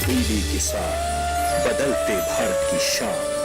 TV के साथ बदलते भारत की शान।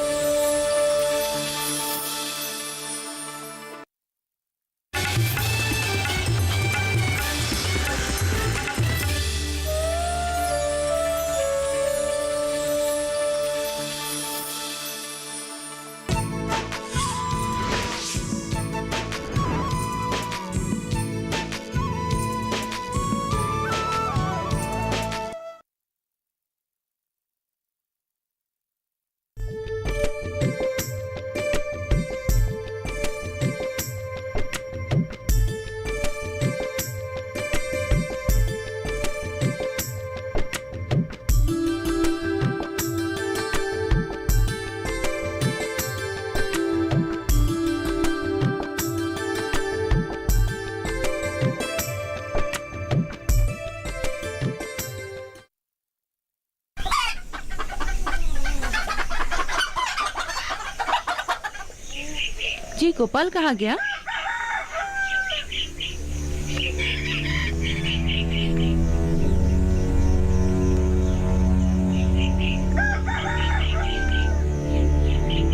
जी गोपाल कहाँ गया?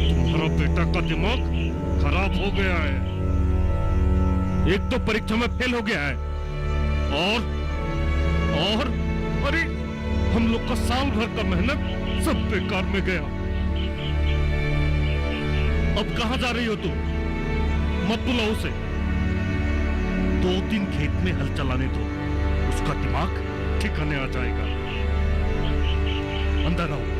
तुम्हारा बेटा का दिमाग खराब हो गया है। एक तो परीक्षा में फेल हो गया है और अरे हम लोग का साल भर का मेहनत सब बेकार में गया। अब कहाँ जा रही हो तुम? मत बुलाओ उसे। 2 दिन खेत में हल चलाने दो, उसका दिमाग ठिकाने आ जाएगा। अंदर आओ।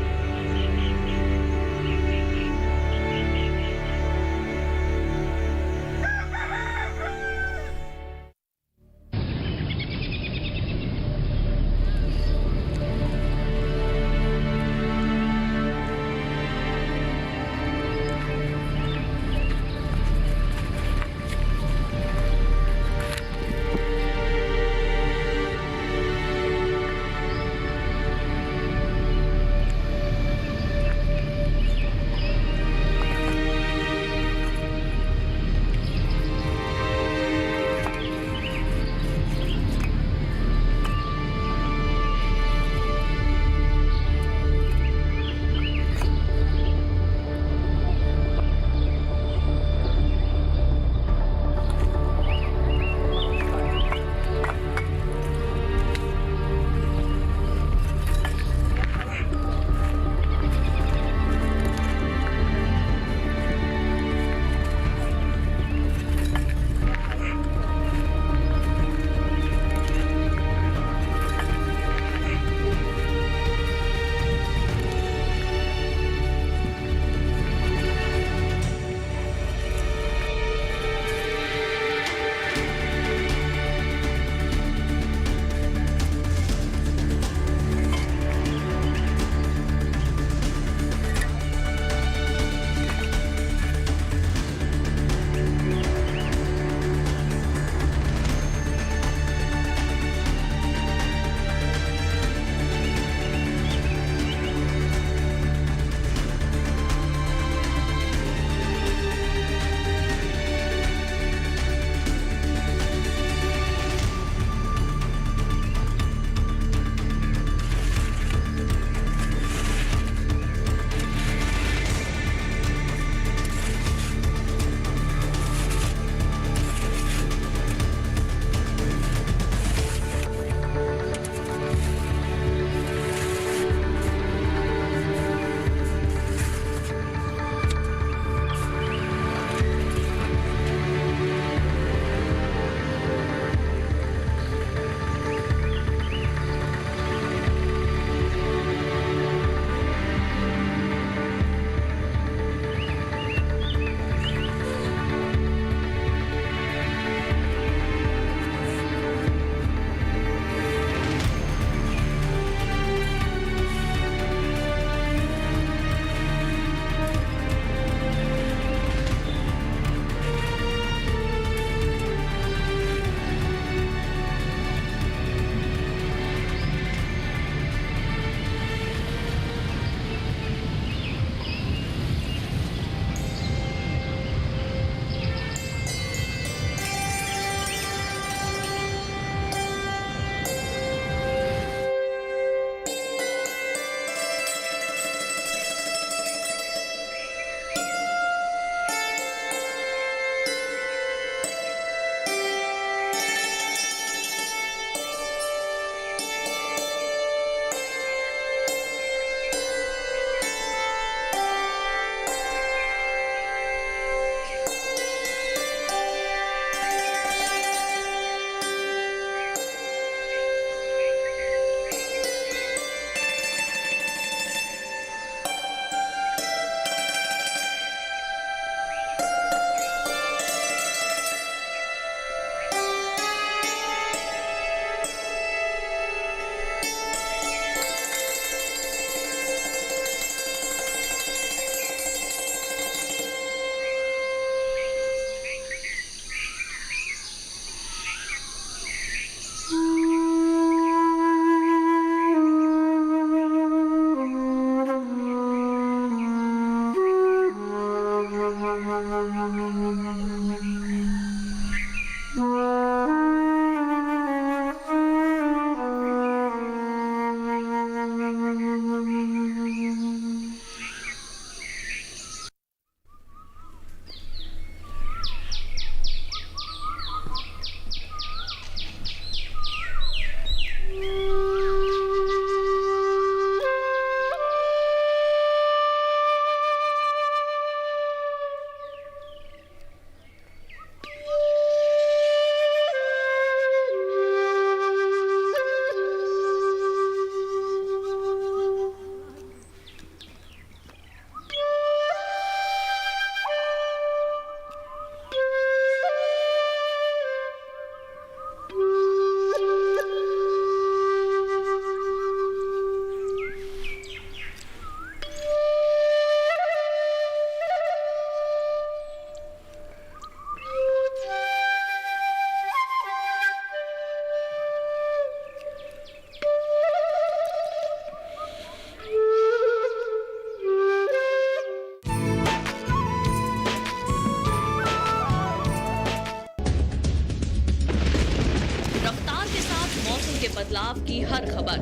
की हर खबर।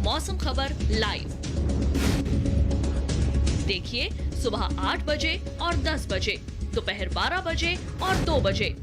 मौसम खबर लाइव देखिए सुबह 8 बजे और 10 बजे, दोपहर 12 बजे और 2 बजे।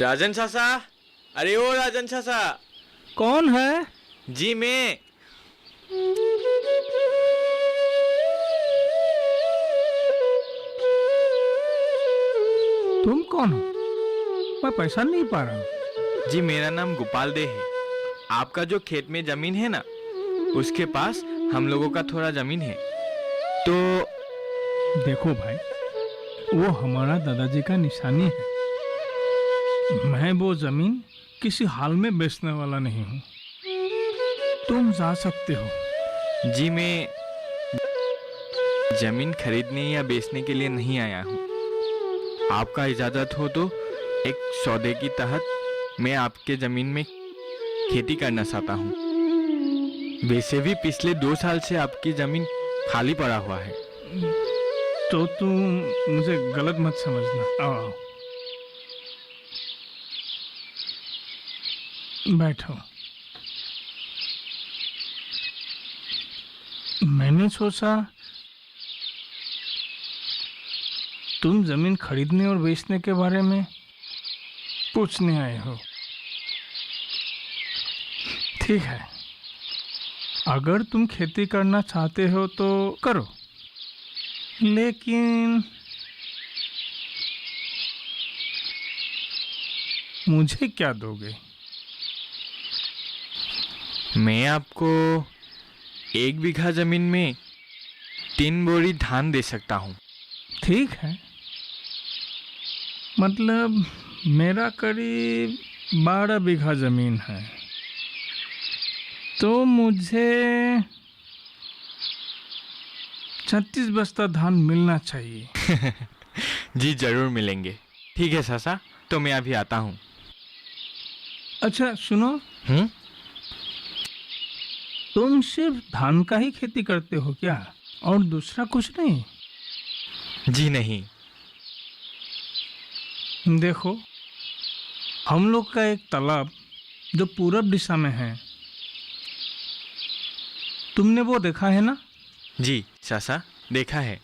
राजन चाचा, अरे ओ राजन चाचा। कौन है? जी मैं। तुम कौन हो? मैं पहचान नहीं पा रहा हूँ। जी मेरा नाम गोपाल दे है। आपका जो खेत में जमीन है ना, उसके पास हम लोगों का थोड़ा जमीन है। तो देखो भाई, वो हमारा दादाजी का निशानी है। मैं वो जमीन किसी हाल में बेचने वाला नहीं हूँ। तुम जा सकते हो। जी मैं जमीन खरीदने या बेचने के लिए नहीं आया हूँ। आपका इजाजत हो तो एक सौदे की तहत मैं आपके जमीन में खेती करना चाहता हूँ। वैसे भी पिछले 2 साल से आपकी जमीन खाली पड़ा हुआ है। तो तुम मुझे गलत मत समझना। आओ बैठो। मैंने सोचा तुम जमीन खरीदने और बेचने के बारे में पूछने आए हो। ठीक है, अगर तुम खेती करना चाहते हो तो करो, लेकिन मुझे क्या दोगे? मैं आपको 1 बीघा जमीन में 3 बोरी धान दे सकता हूँ। ठीक है, मतलब मेरा करीब 12 बीघा जमीन है, तो मुझे 36 बस्ता धान मिलना चाहिए। जी जरूर मिलेंगे। ठीक है चाचा, तो मैं अभी आता हूँ। अच्छा सुनो, तुम सिर्फ धान का ही खेती करते हो क्या, और दूसरा कुछ नहीं? जी नहीं। देखो, हम लोग का एक तालाब जो पूरब दिशा में है, तुमने वो देखा है ना? जी चाचा, देखा है।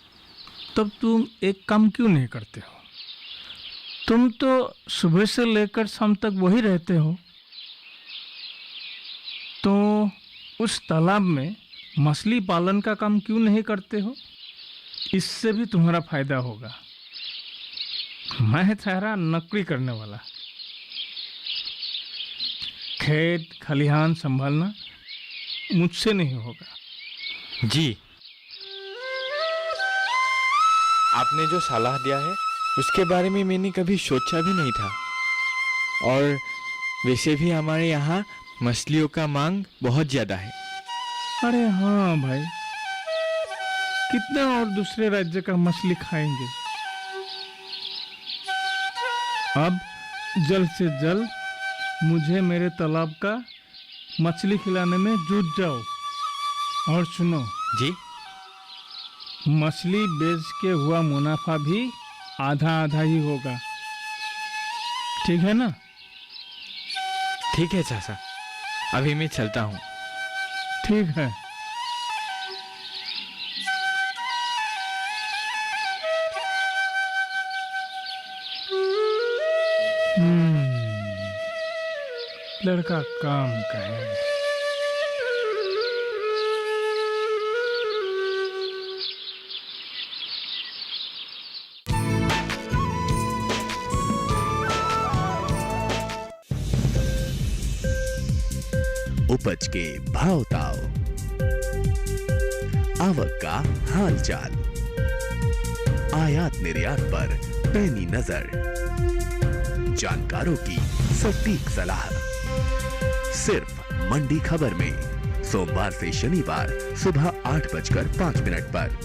तब तुम एक काम क्यों नहीं करते हो? तुम तो सुबह से लेकर शाम तक वही रहते हो, तो उस तालाब में मछली पालन का काम क्यों नहीं करते हो? इससे भी तुम्हारा फायदा होगा। मैं ठहरा नौकरी करने वाला, खेत खलिहान संभालना मुझसे नहीं होगा। जी, आपने जो सलाह दिया है उसके बारे में मैंने कभी सोचा भी नहीं था। और वैसे भी हमारे यहाँ मछलियों का मांग बहुत ज़्यादा है। अरे हाँ भाई, कितना और दूसरे राज्य का मछली खाएंगे। अब जल्द से जल्द मुझे मेरे तालाब का मछली खिलाने में जुट जाओ। और सुनो जी, मछली बेच के हुआ मुनाफा भी आधा आधा ही होगा, ठीक है ना? ठीक है चाचा, अभी मैं चलता हूँ। ठीक है। लड़का काम का है। उपज के भाव ताव, आवक का हाल चाल, आयात निर्यात पर पैनी नजर, जानकारों की सटीक सलाह, सिर्फ मंडी खबर में सोमवार से शनिवार सुबह 8:05 पर।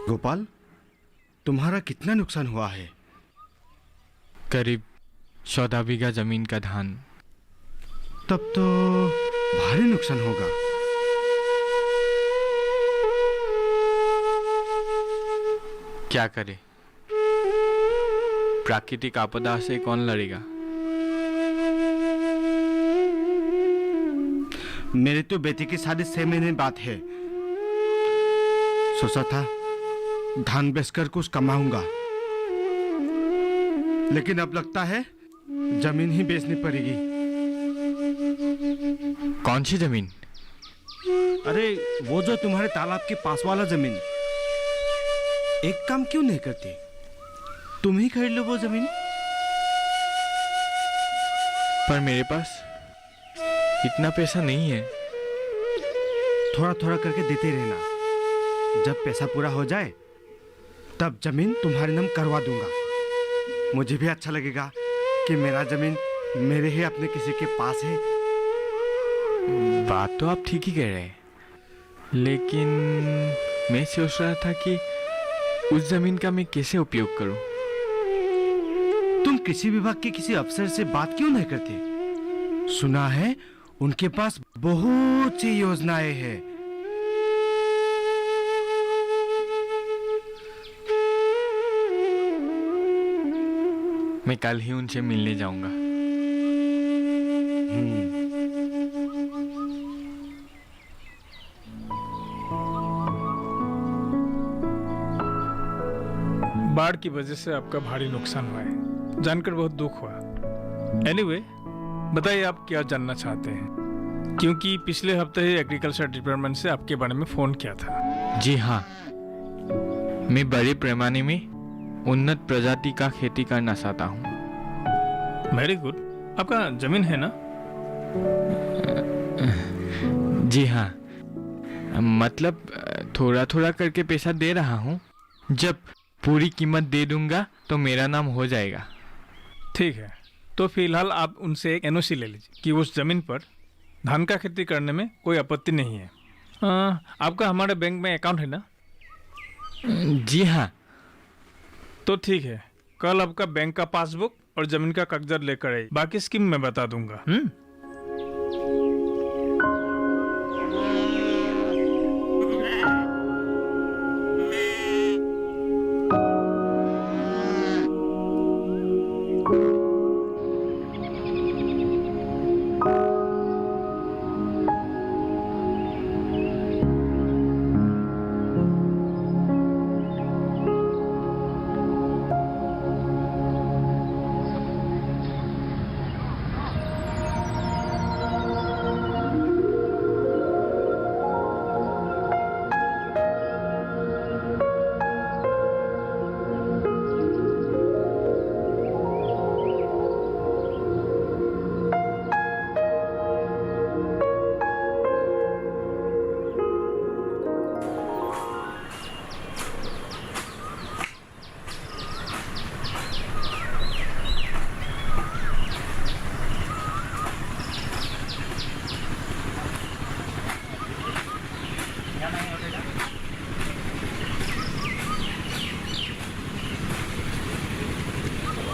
गोपाल, तुम्हारा कितना नुकसान हुआ है? करीब 14 बीघा जमीन का धान। तब तो भारी नुकसान होगा। क्या करे, प्राकृतिक आपदा से कौन लड़ेगा। मेरे तो बेटी की शादी 6 महीने बाद है। सोचा था धान बेचकर कुछ कमाऊंगा, लेकिन अब लगता है जमीन ही बेचनी पड़ेगी। कौन सी जमीन? अरे वो जो तुम्हारे तालाब के पास वाला जमीन। एक काम क्यों नहीं करते, तुम ही खरीद लो वो जमीन। पर मेरे पास इतना पैसा नहीं है। थोड़ा थोड़ा करके देते रहना। जब पैसा पूरा हो जाए तब जमीन तुम्हारे नाम करवा दूंगा। मुझे भी अच्छा लगेगा कि मेरा जमीन मेरे ही अपने किसी के पास है। बात तो आप ठीक ही कह रहे हैं, लेकिन मैं सोच रहा था कि उस जमीन का मैं कैसे उपयोग करूं। तुम कृषि विभाग के किसी अफसर से बात क्यों नहीं करते? सुना है उनके पास बहुत सी योजनाएं हैं। मैं कल ही उनसे मिलने जाऊंगा। बाढ़ की वजह से आपका भारी नुकसान हुआ है, जानकर बहुत दुख हुआ। एनीवे, बताइए आप क्या जानना चाहते हैं, क्योंकि पिछले हफ्ते ही एग्रीकल्चर डिपार्टमेंट से आपके बारे में फोन किया था। जी हाँ, मैं बड़े पैमाने में उन्नत प्रजाति का खेती करना चाहता हूँ। Very good. आपका जमीन है ना? जी हाँ, मतलब थोड़ा थोड़ा करके पैसा दे रहा हूँ। जब पूरी कीमत दे दूंगा तो मेरा नाम हो जाएगा। ठीक है, तो फिलहाल आप उनसे एक एनओसी ले लीजिए कि उस जमीन पर धान का खेती करने में कोई आपत्ति नहीं है। आपका हमारे बैंक में अकाउंट है ना? जी हाँ। तो ठीक है, कल आपका बैंक का पासबुक और जमीन का कागजात लेकर आइए। बाकी स्कीम मैं बता दूंगा।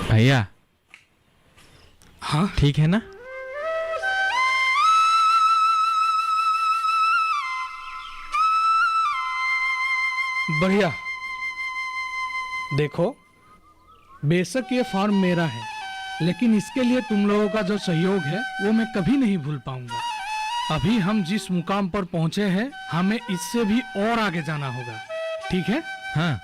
भैया, हाँ ठीक है ना? बढ़िया। देखो, बेशक ये फार्म मेरा है, लेकिन इसके लिए तुम लोगों का जो सहयोग है वो मैं कभी नहीं भूल पाऊंगा। अभी हम जिस मुकाम पर पहुंचे हैं, हमें इससे भी और आगे जाना होगा। ठीक है? हाँ।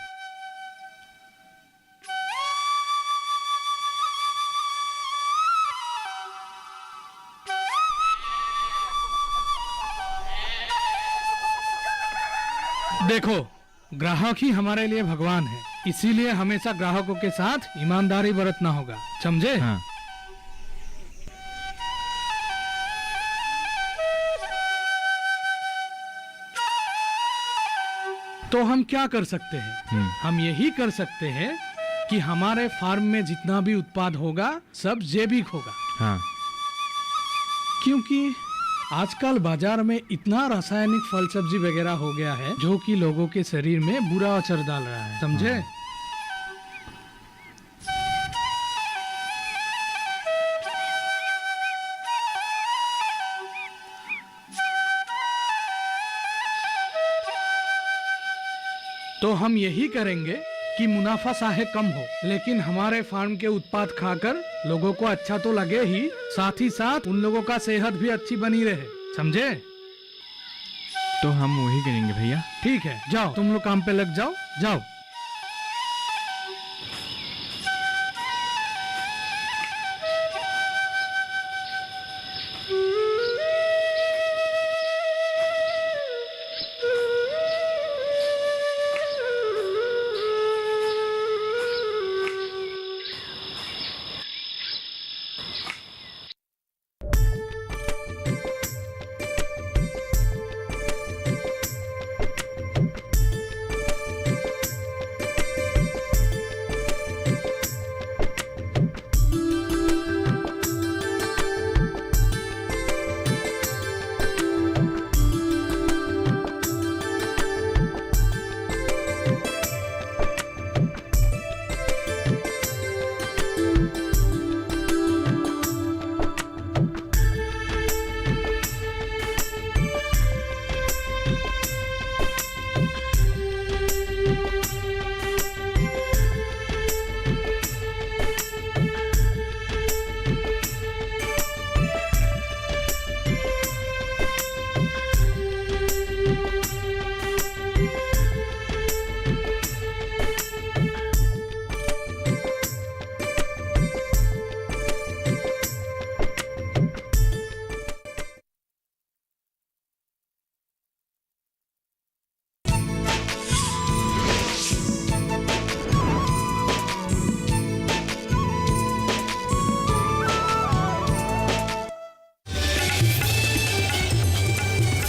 देखो, ग्राहक ही हमारे लिए भगवान है, इसीलिए हमेशा ग्राहकों के साथ ईमानदारी बरतना होगा, समझे? हाँ। तो हम क्या कर सकते हैं? हम यही कर सकते हैं कि हमारे फार्म में जितना भी उत्पाद होगा सब जैविक होगा। हाँ। क्योंकि आजकल बाजार में इतना रासायनिक फल सब्जी वगैरह हो गया है जो कि लोगों के शरीर में बुरा असर डाल रहा है, समझे? तो हम यही करेंगे कि मुनाफा चाहे कम हो, लेकिन हमारे फार्म के उत्पाद खाकर लोगों को अच्छा तो लगे ही, साथ ही साथ उन लोगों का सेहत भी अच्छी बनी रहे, समझे? तो हम वही करेंगे भैया। ठीक है, जाओ तुम लोग काम पे लग जाओ, जाओ।